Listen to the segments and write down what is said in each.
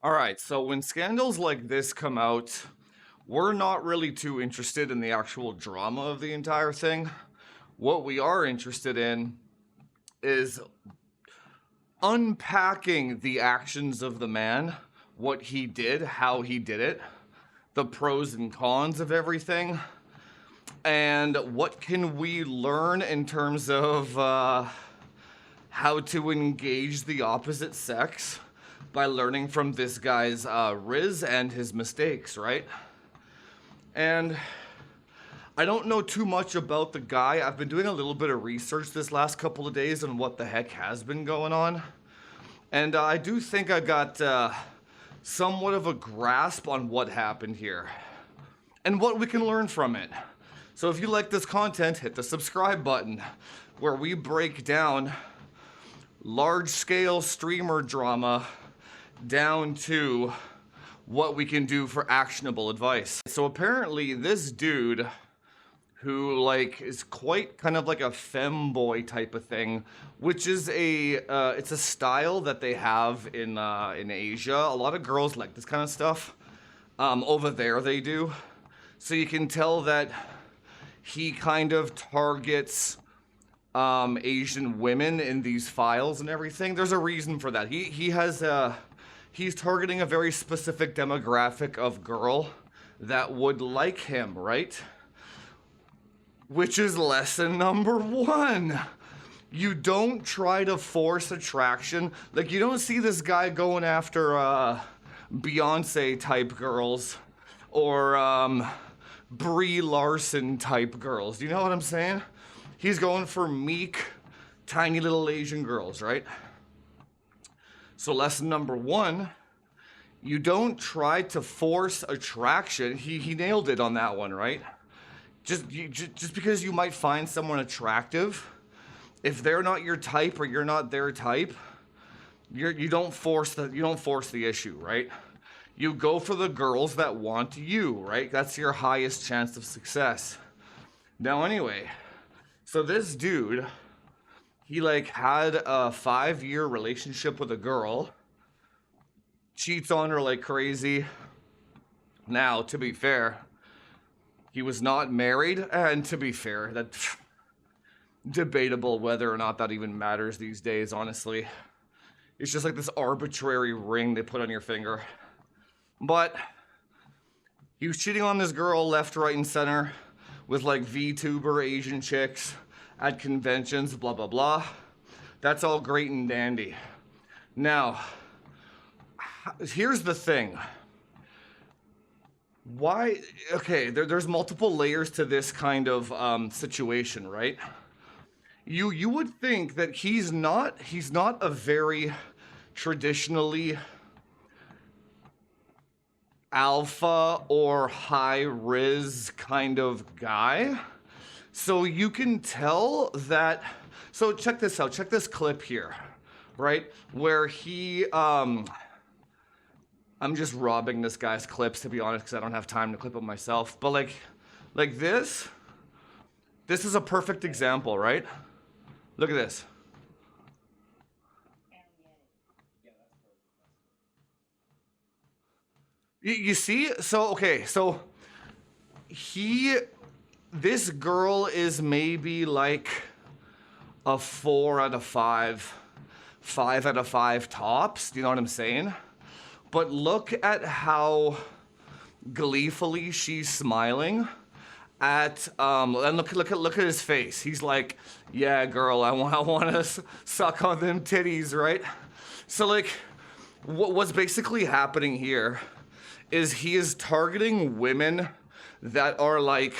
All right, so when scandals like this come out, we're not really too interested in the actual drama of the entire thing. What we are interested in is unpacking the actions of the man, what he did, how he did it, the pros and cons of everything, and what can we learn in terms of how to engage the opposite sex by learning from this guy's riz and his mistakes, right? And I don't know too much about the guy. I've been doing a little bit of research this last couple of days on what the heck has been going on. And I do think I got somewhat of a grasp on what happened here and what we can learn from it. So if you like this content, hit the subscribe button where we break down large-scale streamer drama down to what we can do for actionable advice. So apparently this dude who like is quite kind of like a femboy type of thing, which is it's a style that they have in Asia. A lot of girls like this kind of stuff. Over there they do. So you can tell that he kind of targets Asian women in these files and everything. There's a reason for that. He's targeting a very specific demographic of girl that would like him, right? Which is lesson number one. You don't try to force attraction. Like, you don't see this guy going after Beyonce type girls or Brie Larson type girls. Do you know what I'm saying? He's going for meek, tiny little Asian girls, right? So lesson number one, you don't try to force attraction. He nailed it on that one, right? Just because you might find someone attractive, if they're not your type or you're not their type, you don't force the issue, right? You go for the girls that want you, right? That's your highest chance of success. Now anyway, so this dude, he like had a 5-year relationship with a girl, cheats on her like crazy. Now, to be fair, he was not married, and to be fair, that's debatable whether or not that even matters these days, honestly. It's just like this arbitrary ring they put on your finger. But he was cheating on this girl left, right, and center with like VTuber Asian chicks at conventions, blah, blah, blah. That's all great and dandy. Now, here's the thing. Why, okay, there's multiple layers to this kind of situation, right? You would think that he's not a very traditionally alpha or high riz kind of guy. So you can tell that, so check this out, check this clip here, right? Where he, I'm just robbing this guy's clips, to be honest, because I don't have time to clip them myself. But like this is a perfect example, right? Look at this. You see? So, okay, so this girl is maybe like a 4 out of 5, 5 out of 5 tops. Do you know what I'm saying? But look at how gleefully she's smiling at and look at his face. He's like, yeah, girl, I want to suck on them titties, right? So like, what's basically happening here is he is targeting women that are like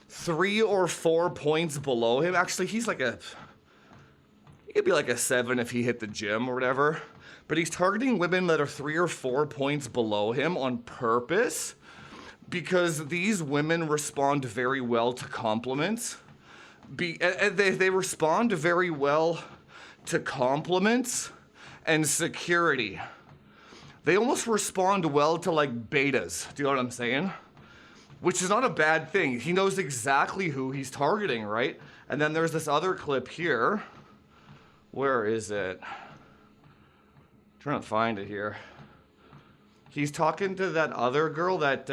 3 or 4 points below him. Actually, he could be like a 7 if he hit the gym or whatever. But he's targeting women that are 3 or 4 points below him on purpose because these women respond very well to compliments. They respond very well to compliments and security. They almost respond well to like betas. Do you know what I'm saying? Which is not a bad thing. He knows exactly who he's targeting, right? And then there's this other clip here. Where is it? Trying to find it here. He's talking to that other girl, that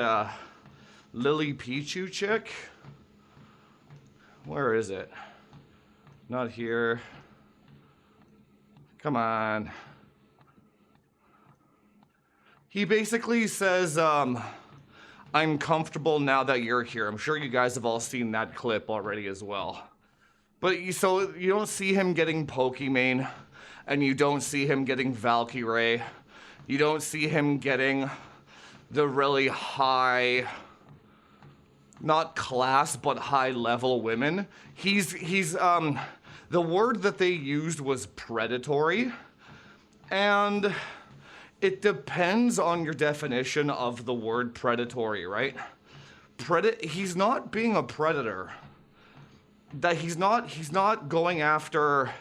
Lily Pichu chick. Where is it? Not here. Come on. He basically says, I'm comfortable now that you're here. I'm sure you guys have all seen that clip already as well. But so you don't see him getting Pokimane, and you don't see him getting Valkyrae. You don't see him getting the really high, not class, but high level women. He's the word that they used was predatory, and it depends on your definition of the word predatory, right? He's not being a predator. That he's not going after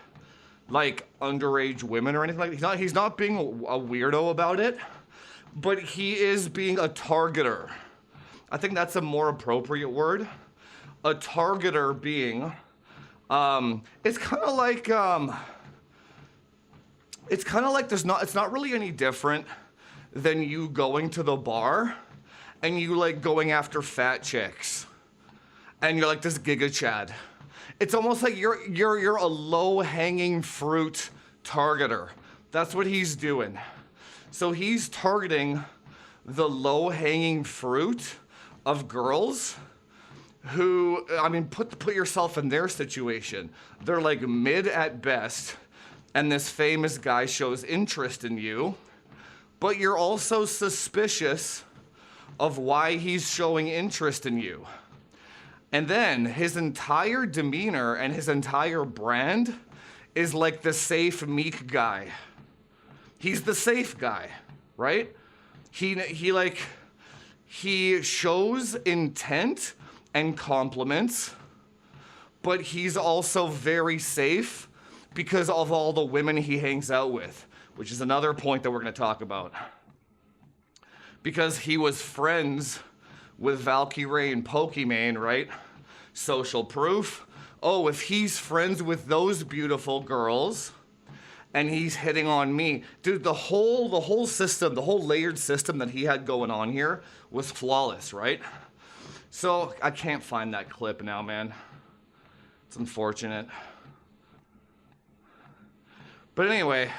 like underage women or anything like that. He's not being a weirdo about it, but he is being a targeter. I think that's a more appropriate word. A targeter being, it's kind of like it's not really any different than you going to the bar and you like going after fat chicks and you're like this Giga Chad. It's almost like you're a low-hanging fruit targeter. That's what he's doing. So he's targeting the low-hanging fruit of girls who, I mean, put yourself in their situation. They're like mid at best, and this famous guy shows interest in you, but you're also suspicious of why he's showing interest in you. And then his entire demeanor and his entire brand is like the safe, meek guy. He's the safe guy, right? He shows intent and compliments, but he's also very safe because of all the women he hangs out with, which is another point that we're going to talk about. Because he was friends with Valkyrae and Pokimane, right? Social proof. Oh, if he's friends with those beautiful girls and he's hitting on me. Dude, the whole system, the whole layered system that he had going on here was flawless, right? So I can't find that clip now, man. It's unfortunate. But anyway,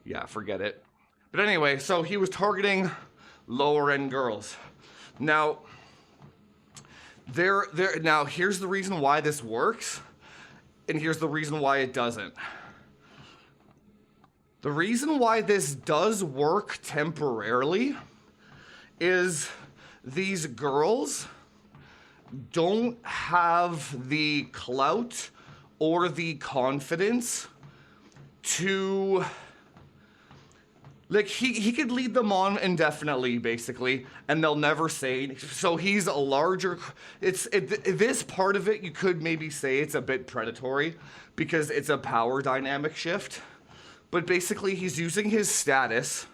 yeah, forget it. But anyway, so he was targeting lower end girls. Now, now here's the reason why this works, and here's the reason why it doesn't. The reason why this does work temporarily is these girls don't have the clout or the confidence to, like, he could lead them on indefinitely, basically, and they'll never say. So he's a larger. This part of it, you could maybe say it's a bit predatory because it's a power dynamic shift. But basically, he's using his status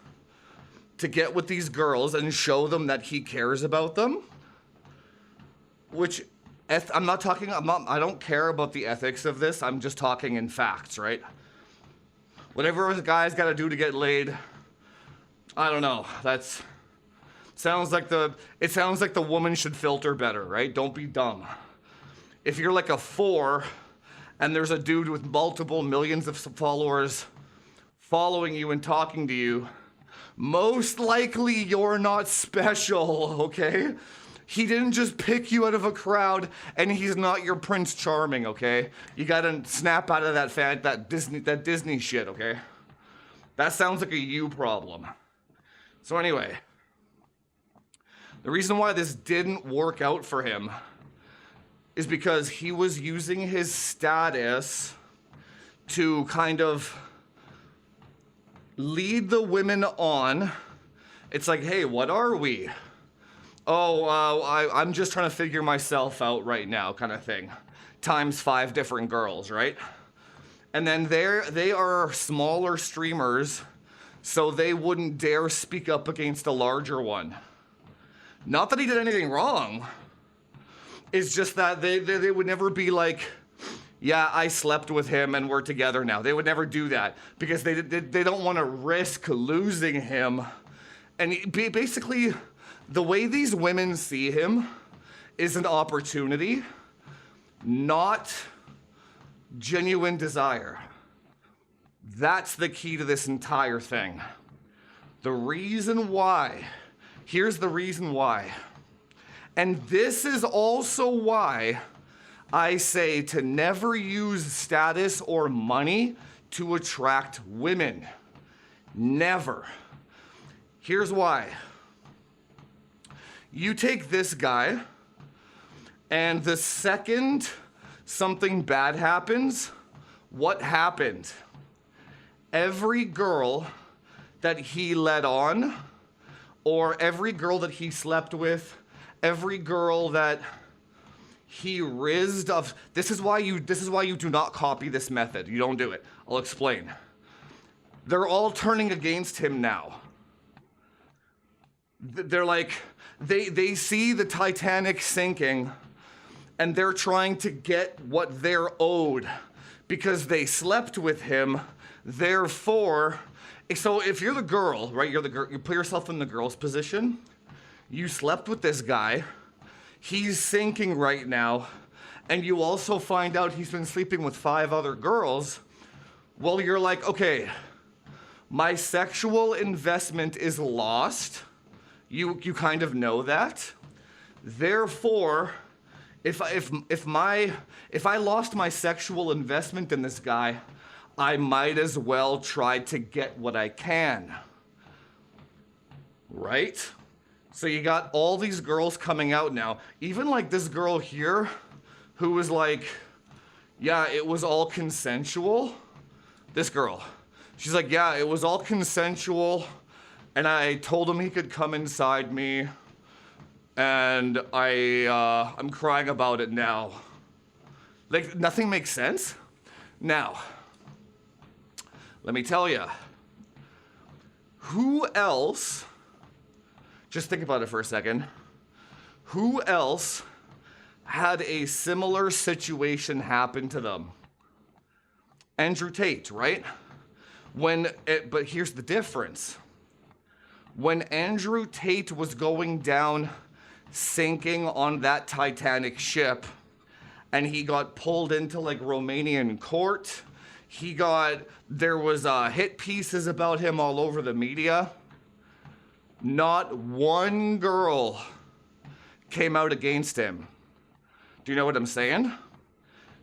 to get with these girls and show them that he cares about them. Which I don't care about the ethics of this. I'm just talking in facts, right? Whatever a guy's got to do to get laid. I don't know. It sounds like the woman should filter better, right? Don't be dumb. If you're like a 4 and there's a dude with multiple millions of followers following you and talking to you, most likely you're not special, okay? He didn't just pick you out of a crowd, and he's not your Prince Charming, okay? You gotta snap out of that Disney shit, okay? That sounds like a you problem. So anyway, the reason why this didn't work out for him is because he was using his status to kind of lead the women on. It's like, hey, what are we? I'm just trying to figure myself out right now, kind of thing. Times 5 different girls, right? And then they are smaller streamers, so they wouldn't dare speak up against a larger one. Not that he did anything wrong. It's just that they would never be like, yeah, I slept with him and we're together now. They would never do that because they don't want to risk losing him. And basically, the way these women see him is an opportunity, not genuine desire. That's the key to this entire thing. The reason why, here's the reason why. And this is also why I say to never use status or money to attract women. Never. Here's why. You take this guy, and the second something bad happens, what happened? Every girl that he led on, or every girl that he slept with, every girl that he rizzed of, this is why you do not copy this method. You don't do it. I'll explain. They're all turning against him now. They're like, they see the Titanic sinking, and they're trying to get what they're owed because they slept with him. Therefore, so if you're the girl, right, you're the girl, you put yourself in the girl's position. You slept with this guy. He's sinking right now, and you also find out he's been sleeping with 5 other girls. Well, you're like, okay, my sexual investment is lost. You kind of know that. Therefore, if I lost my sexual investment in this guy, I might as well try to get what I can. Right? So you got all these girls coming out now. Even like this girl here, who was like, yeah, it was all consensual. This girl. She's like, yeah, it was all consensual. And I told him he could come inside me. And I'm crying about it now. Like, nothing makes sense. Now, let me tell you. Who else... Just think about it for a second. Who else had a similar situation happen to them? Andrew Tate, right? But here's the difference. When Andrew Tate was going down, sinking on that Titanic ship, and he got pulled into like Romanian court, there was hit pieces about him all over the media. Not one girl came out against him. Do you know what I'm saying?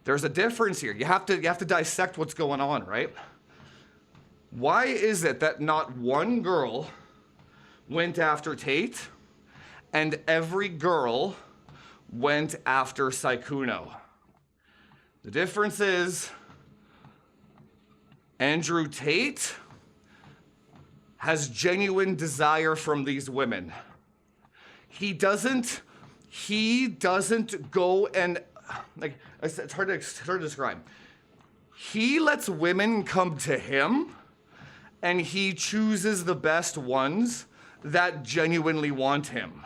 There's a difference here. You have to dissect what's going on, right? Why is it that not one girl went after Tate and every girl went after Sykkuno? The difference is Andrew Tate has genuine desire from these women. He doesn't go and, like, it's hard to describe. He lets women come to him, and he chooses the best ones that genuinely want him.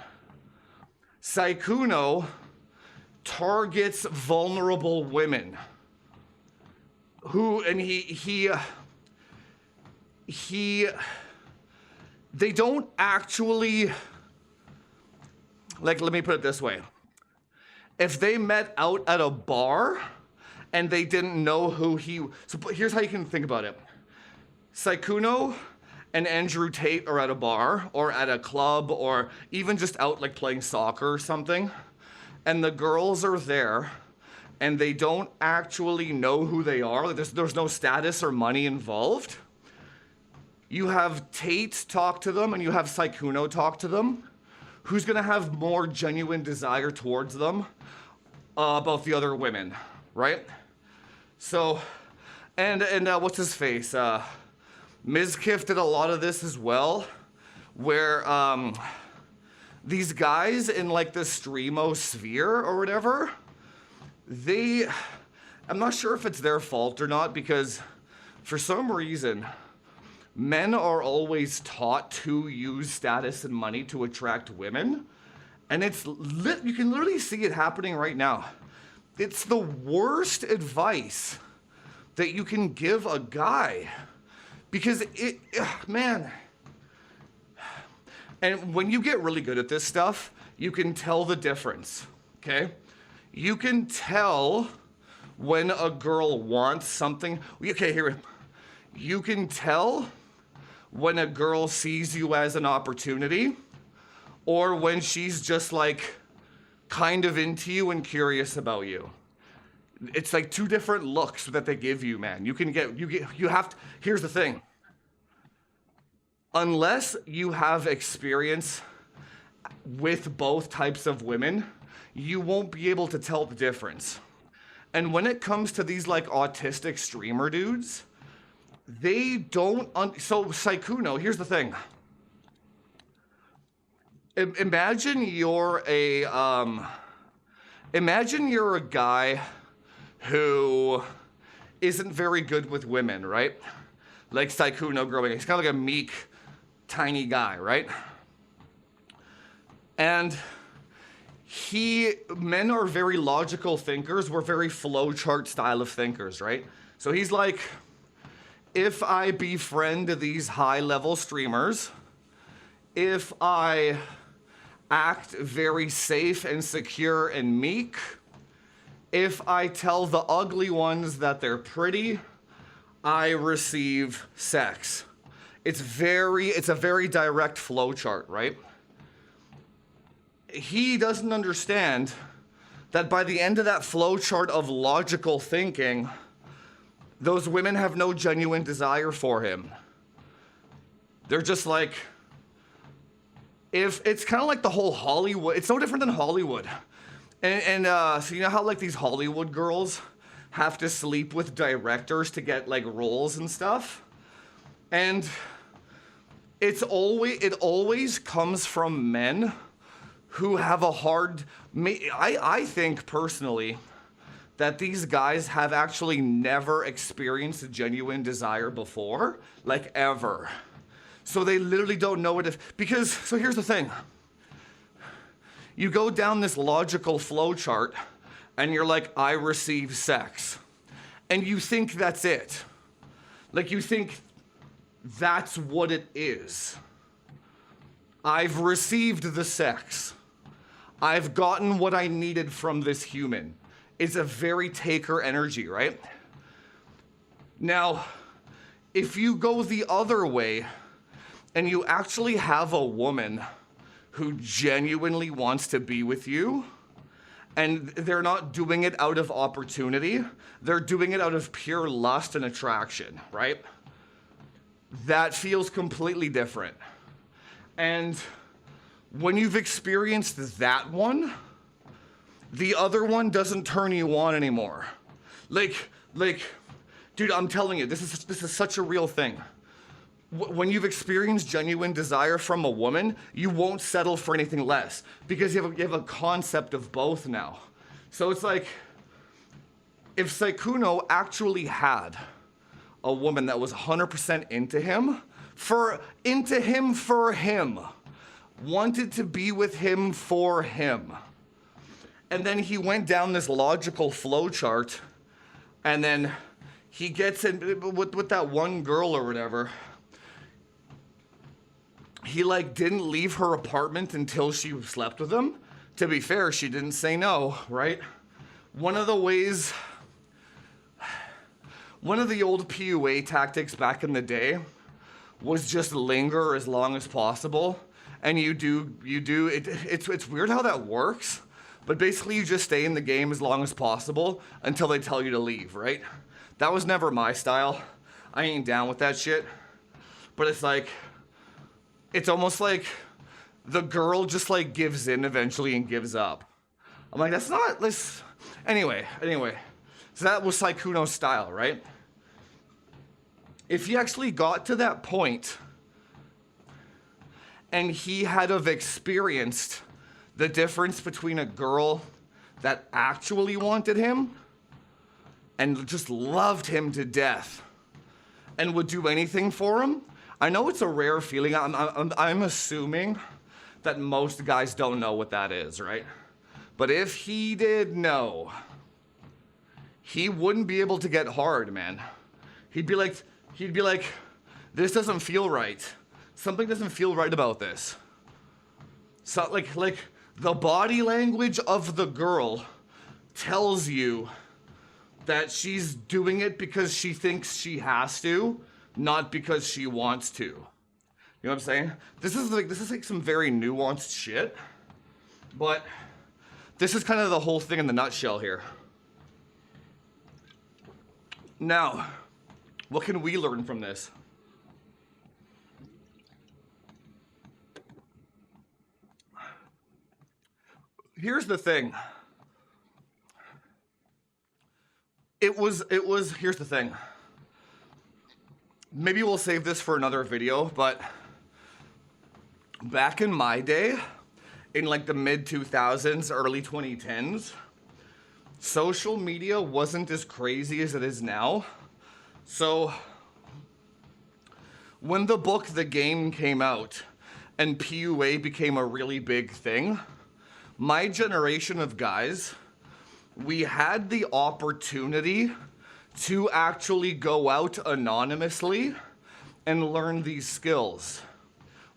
Sykkuno targets vulnerable women who, and they don't actually, like, let me put it this way. If they met out at a bar and they didn't know who so here's how you can think about it. Sykkuno and Andrew Tate are at a bar or at a club or even just out like playing soccer or something, and the girls are there and they don't actually know who they are. There's no status or money involved. You have Tate talk to them and you have Sykkuno talk to them. Who's gonna have more genuine desire towards them about the other women, right? So, and what's his face? Mizkif did a lot of this as well, where these guys in like the streamo sphere or whatever, I'm not sure if it's their fault or not, because for some reason, men are always taught to use status and money to attract women. And you can literally see it happening right now. it's the worst advice that you can give a guy, because man. And when you get really good at this stuff, you can tell the difference, okay? You can tell when a girl wants something. Okay, here. You can tell when a girl sees you as an opportunity, or when she's just like kind of into you and curious about you. It's like two different looks that they give you, man. You have to, here's the thing. Unless you have experience with both types of women, you won't be able to tell the difference. And when it comes to these like autistic streamer dudes, they don't, so Sykkuno, here's the thing. Imagine you're a guy who isn't very good with women, right? Like Sykkuno growing up. He's kind of like a meek, tiny guy, right? And men are very logical thinkers. We're very flowchart style of thinkers, right? So he's like, if I befriend these high-level streamers, if I act very safe and secure and meek, if I tell the ugly ones that they're pretty, I receive sex. It's a very direct flow chart, right? He doesn't understand that by the end of that flow chart of logical thinking, those women have no genuine desire for him. They're just like, if it's kind of like the whole Hollywood, it's no different than Hollywood. And so you know how like these Hollywood girls have to sleep with directors to get like roles and stuff? And it always comes from men who have a hard, I think personally that these guys have actually never experienced a genuine desire before, like ever. So they literally don't know it so here's the thing. You go down this logical flow chart and you're like, I receive sex. And you think that's it. Like you think that's what it is. I've received the sex. I've gotten what I needed from this human. It's a very taker energy, right? Now, if you go the other way and you actually have a woman who genuinely wants to be with you, and they're not doing it out of opportunity, they're doing it out of pure lust and attraction, right? That feels completely different. And when you've experienced that one, the other one doesn't turn you on anymore. Like, dude, I'm telling you, this is such a real thing. When you've experienced genuine desire from a woman, you won't settle for anything less because you have a concept of both now. So it's like, if Sykkuno actually had a woman that was 100% into him, for him, wanted to be with him for him, and then he went down this logical flow chart, and then he gets in with that one girl or whatever. He like didn't leave her apartment until she slept with him. To be fair, she didn't say no, right? One of the old PUA tactics back in the day was just linger as long as possible. And it's weird how that works, but basically you just stay in the game as long as possible until they tell you to leave, right? That was never my style. I ain't down with that shit. But it's like, it's almost like the girl just like gives in eventually and gives up. I'm like, that's not this. Anyway. So that was Sykkuno's style, right? If he actually got to that point and he had have experienced the difference between a girl that actually wanted him and just loved him to death and would do anything for him, I know it's a rare feeling. I'm assuming that most guys don't know what that is, right? But if he did know, he wouldn't be able to get hard, man. He'd be like, this doesn't feel right. Something doesn't feel right about this. So like the body language of the girl tells you that she's doing it because she thinks she has to, not because she wants to. You know what I'm saying? This is like some very nuanced shit, but this is kind of the whole thing in the nutshell here. Now, what can we learn from this? Here's the thing. Here's the thing. Maybe we'll save this for another video, but back in my day, in like the mid 2000s, early 2010s, social media wasn't as crazy as it is now. So when the book The Game came out and PUA became a really big thing, my generation of guys, we had the opportunity to actually go out anonymously and learn these skills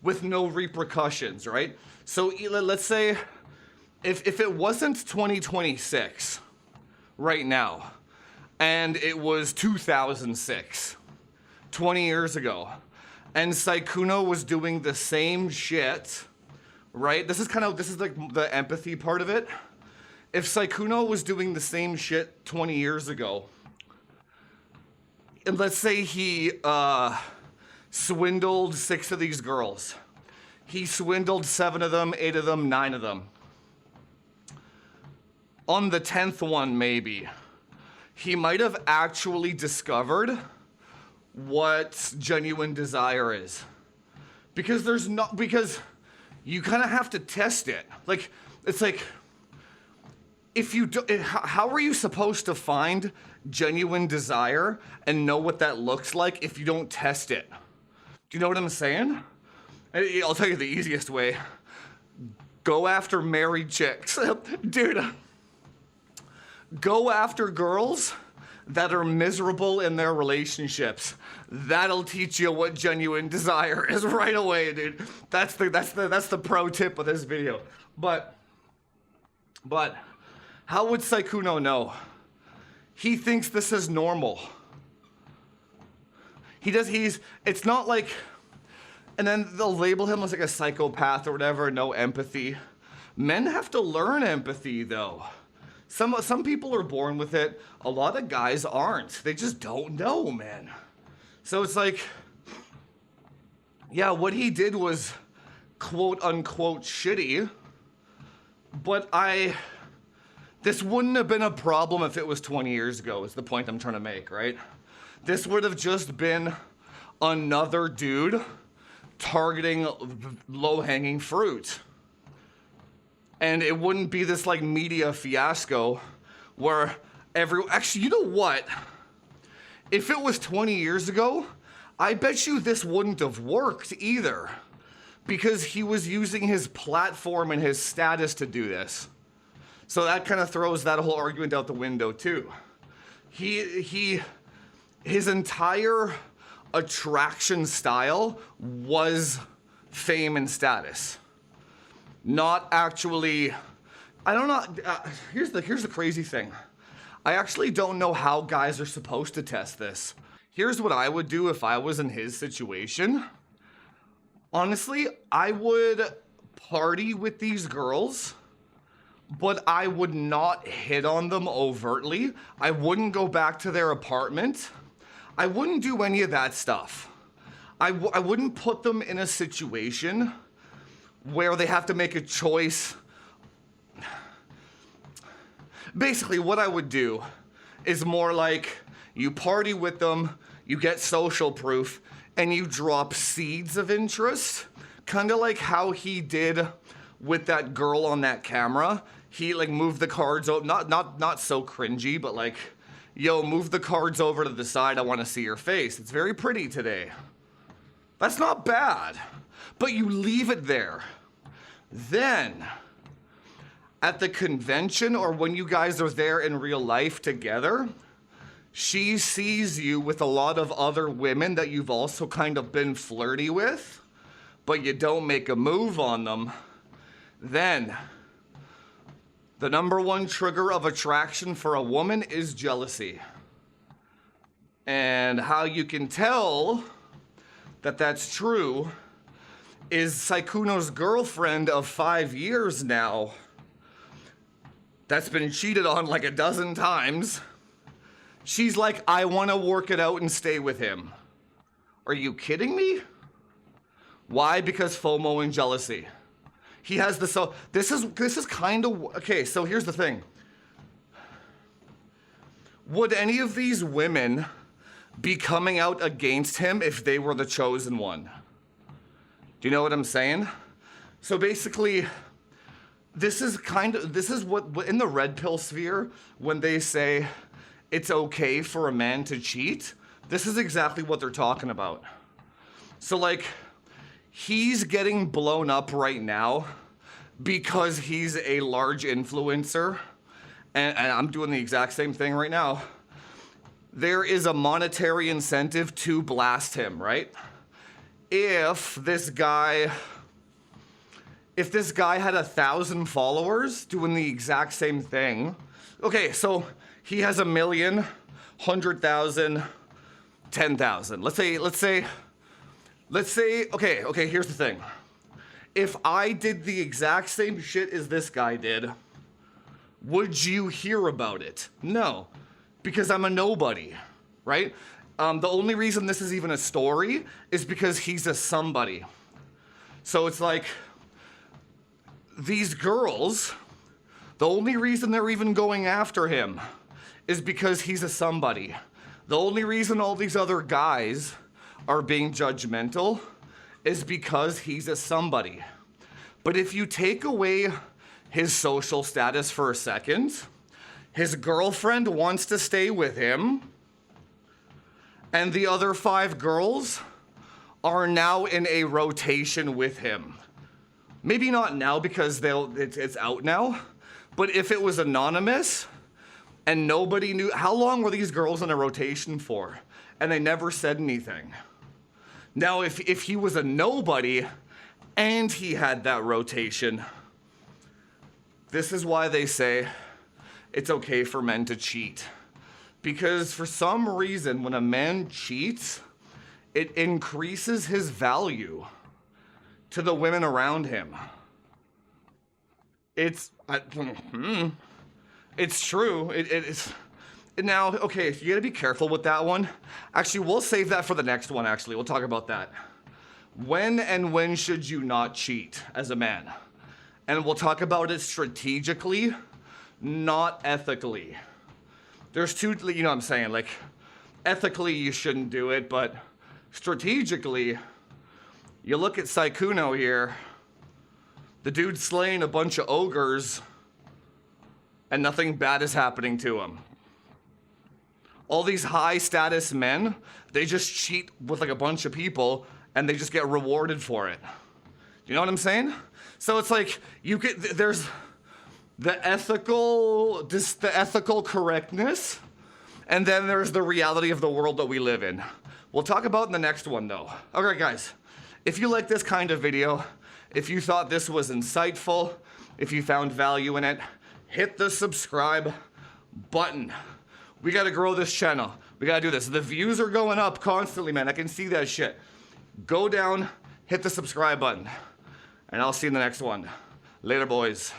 with no repercussions, right? So let's say if it wasn't 2026 right now, and it was 2006, 20 years ago, and Sykkuno was doing the same shit, right? This is like the empathy part of it. If Sykkuno was doing the same shit 20 years ago, and let's say he swindled 6 of these girls. He swindled 7 of them, 8 of them, 9 of them. On the 10th one, maybe, he might have actually discovered what genuine desire is. Because you kind of have to test it. Like, it's like, if you do, how are you supposed to find genuine desire and know what that looks like if you don't test it? Do you know what I'm saying? I'll tell you the easiest way. Go after married chicks. Dude, go after girls that are miserable in their relationships. That'll teach you what genuine desire is right away, dude. That's the pro tip of this video. But how would Sykkuno know? He thinks this is normal. It's not like, and then they'll label him as like a psychopath or whatever, no empathy. Men have to learn empathy though. Some people are born with it. A lot of guys aren't. They just don't know, man. So it's like, yeah, what he did was quote unquote shitty, but this wouldn't have been a problem if it was 20 years ago, is the point I'm trying to make, right? This would have just been another dude targeting low-hanging fruit. And it wouldn't be this like media fiasco where actually, you know what? If it was 20 years ago, I bet you this wouldn't have worked either, because he was using his platform and his status to do this. So that kind of throws that whole argument out the window too. His entire attraction style was fame and status. Not actually, I don't know, here's the crazy thing. I actually don't know how guys are supposed to test this. Here's what I would do if I was in his situation. Honestly, I would party with these girls, but I would not hit on them overtly. I wouldn't go back to their apartment. I wouldn't do any of that stuff. I wouldn't put them in a situation where they have to make a choice. Basically, what I would do is more like you party with them, you get social proof, and you drop seeds of interest. Kind of like how he did with that girl on that camera. He like moved the cards out, not so cringy, but like, yo, move the cards over to the side, I want to see your face. It's very pretty today. That's not bad, but you leave it there. Then, at the convention or when you guys are there in real life together, she sees you with a lot of other women that you've also kind of been flirty with, but you don't make a move on them, then the number one trigger of attraction for a woman is jealousy. And how you can tell that that's true is Sykkuno's girlfriend of 5 years now that's been cheated on like a dozen times. She's like, I want to work it out and stay with him. Are you kidding me? Why? Because FOMO and jealousy. He has the, so this is kind of, okay, so here's the thing. Would any of these women be coming out against him if they were the chosen one? Do you know what I'm saying? So basically, this is what in the red pill sphere, when they say it's okay for a man to cheat, this is exactly what they're talking about. So like, he's getting blown up right now because he's a large influencer, and I'm doing the exact same thing right now. There is a monetary incentive to blast him, right? If this guy had 1,000 followers doing the exact same thing, okay, so he has 1 million, 100,000, 10,000. Let's say, okay, here's the thing. If I did the exact same shit as this guy did, would you hear about it? No, because I'm a nobody, right? The only reason this is even a story is because he's a somebody. So it's like, these girls, the only reason they're even going after him is because he's a somebody. The only reason all these other guys are being judgmental is because he's a somebody. But if you take away his social status for a second, his girlfriend wants to stay with him, and the other 5 girls are now in a rotation with him. Maybe not now because it's out now, but if it was anonymous and nobody knew, how long were these girls in a rotation for? And they never said anything. Now, if he was a nobody and he had that rotation, this is why they say it's okay for men to cheat. Because for some reason, when a man cheats, it increases his value to the women around him. It's true. It's now, okay, you gotta be careful with that one. Actually, we'll save that for the next one, actually. We'll talk about that. When should you not cheat as a man? And we'll talk about it strategically, not ethically. There's two, you know what I'm saying, like, ethically you shouldn't do it, but strategically, you look at Sykkuno here, the dude's slaying a bunch of ogres, and nothing bad is happening to him. All these high status men, they just cheat with like a bunch of people, and they just get rewarded for it. You know what I'm saying? So it's like, there's the ethical correctness, and then there's the reality of the world that we live in. We'll talk about in the next one though. Okay guys, if you like this kind of video, if you thought this was insightful, if you found value in it, hit the subscribe button. We gotta grow this channel. We gotta do this. The views are going up constantly, man. I can see that shit. Go down, hit the subscribe button, and I'll see you in the next one. Later, boys.